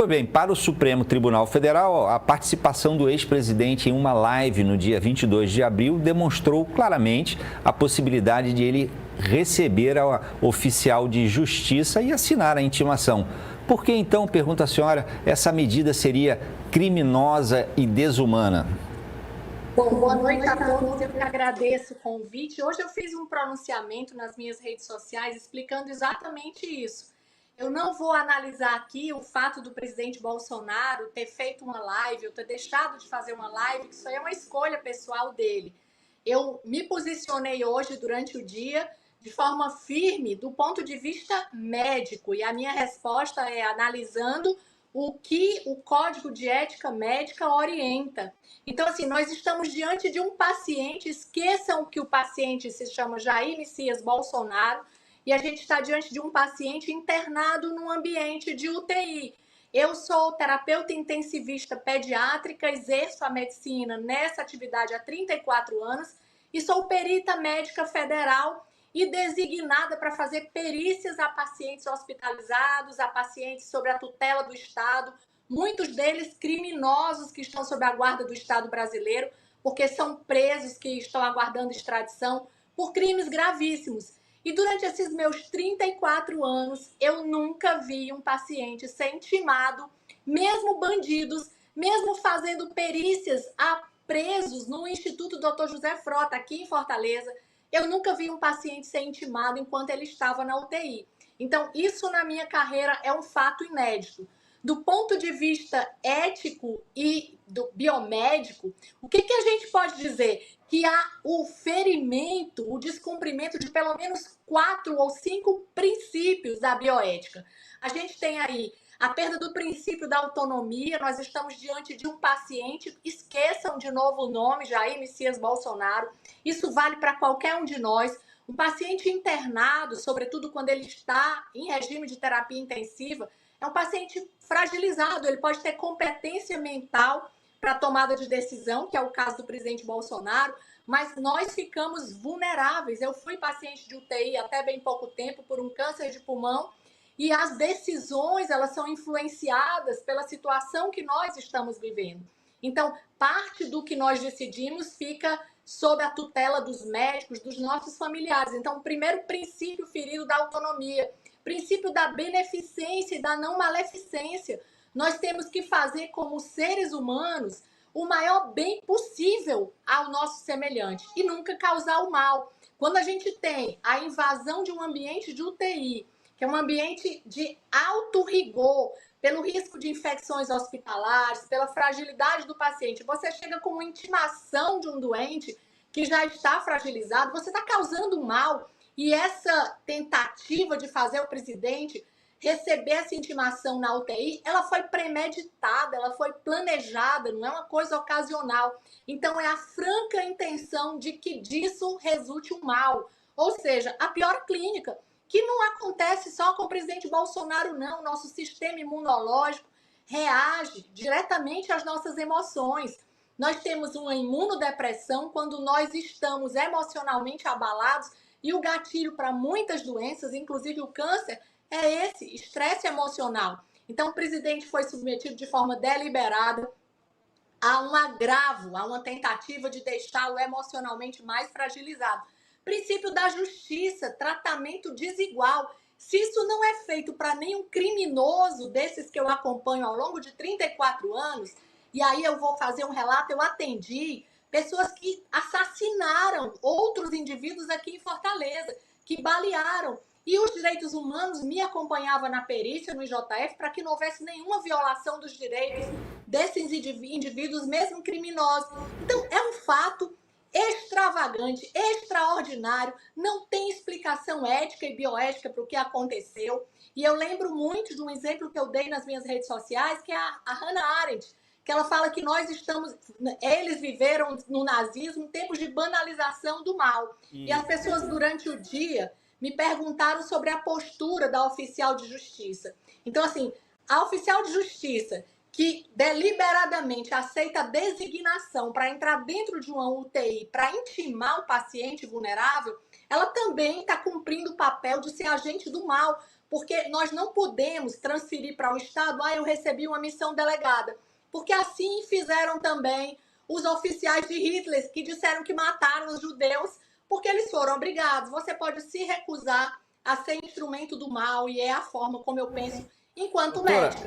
Pois bem, para o Supremo Tribunal Federal, a participação do ex-presidente em uma live no dia 22 de abril demonstrou claramente a possibilidade de ele receber a oficial de justiça e assinar a intimação. Por que então, pergunta a senhora, essa medida seria criminosa e desumana? Bom, boa noite a todos, eu que agradeço o convite. Hoje eu fiz um pronunciamento nas minhas redes sociais explicando exatamente isso. Eu não vou analisar aqui o fato do presidente Bolsonaro ter feito uma live, ou ter deixado de fazer uma live, que isso aí é uma escolha pessoal dele. Eu me posicionei hoje durante o dia de forma firme do ponto de vista médico, e a minha resposta é analisando o que o Código de Ética Médica orienta. Então, assim, nós estamos diante de um paciente, esqueçam que o paciente se chama Jair Messias Bolsonaro, e a gente está diante de um paciente internado num ambiente de UTI. Eu sou terapeuta intensivista pediátrica, exerço a medicina nessa atividade há 34 anos e sou perita médica federal e designada para fazer perícias a pacientes hospitalizados, a pacientes sob a tutela do Estado, muitos deles criminosos que estão sob a guarda do Estado brasileiro, porque são presos que estão aguardando extradição por crimes gravíssimos. E durante esses meus 34 anos, eu nunca vi um paciente ser intimado, mesmo bandidos, mesmo fazendo perícias a presos no Instituto Dr. José Frota, aqui em Fortaleza, eu nunca vi um paciente ser intimado enquanto ele estava na UTI. Então, isso na minha carreira é um fato inédito. Do ponto de vista ético e do biomédico, o que a gente pode dizer? Que há o ferimento, o descumprimento de pelo menos 4 ou 5 princípios da bioética. A gente tem aí a perda do princípio da autonomia, nós estamos diante de um paciente, esqueçam de novo o nome, Jair Messias Bolsonaro, isso vale para qualquer um de nós. Um paciente internado, sobretudo quando ele está em regime de terapia intensiva, é um paciente fragilizado, ele pode ter competência mental para tomada de decisão, que é o caso do presidente Bolsonaro, mas nós ficamos vulneráveis. Eu fui paciente de UTI até bem pouco tempo por um câncer de pulmão e as decisões, elas são influenciadas pela situação que nós estamos vivendo. Então, parte do que nós decidimos fica sob a tutela dos médicos, dos nossos familiares. Então, o primeiro princípio ferido da autonomia, princípio da beneficência e da não maleficência. Nós temos que fazer como seres humanos o maior bem possível ao nosso semelhante e nunca causar o mal. Quando a gente tem a invasão de um ambiente de UTI, que é um ambiente de alto rigor, pelo risco de infecções hospitalares, pela fragilidade do paciente, você chega com uma intimação de um doente que já está fragilizado, você está causando mal. E essa tentativa de fazer o presidente receber essa intimação na UTI, ela foi premeditada, ela foi planejada, não é uma coisa ocasional. Então, é a franca intenção de que disso resulte um mal. Ou seja, a pior clínica, que não acontece só com o presidente Bolsonaro, não. Nosso sistema imunológico reage diretamente às nossas emoções. Nós temos uma imunodepressão quando nós estamos emocionalmente abalados e o gatilho para muitas doenças, inclusive o câncer, é esse, estresse emocional. Então, o presidente foi submetido de forma deliberada a um agravo, a uma tentativa de deixá-lo emocionalmente mais fragilizado. Princípio da justiça, tratamento desigual. Se isso não é feito para nenhum criminoso desses que eu acompanho ao longo de 34 anos, e aí eu vou fazer um relato, eu atendi pessoas que assassinaram outros indivíduos aqui em Fortaleza, que balearam. E os direitos humanos me acompanhavam na perícia no IJF para que não houvesse nenhuma violação dos direitos desses indivíduos, mesmo criminosos. Então, é um fato extravagante, extraordinário, não tem explicação ética e bioética para o que aconteceu. E eu lembro muito de um exemplo que eu dei nas minhas redes sociais, que é a Hannah Arendt, que ela fala que eles viveram no nazismo tempos de banalização do mal. E as pessoas durante o dia me perguntaram sobre a postura da oficial de justiça. Então, assim, a oficial de justiça que deliberadamente aceita a designação para entrar dentro de uma UTI para intimar o paciente vulnerável, ela também está cumprindo o papel de ser agente do mal, porque nós não podemos transferir para o Estado, eu recebi uma missão delegada, porque assim fizeram também os oficiais de Hitler, que disseram que mataram os judeus, porque eles foram obrigados. Você pode se recusar a ser instrumento do mal, e é a forma como eu penso enquanto médica.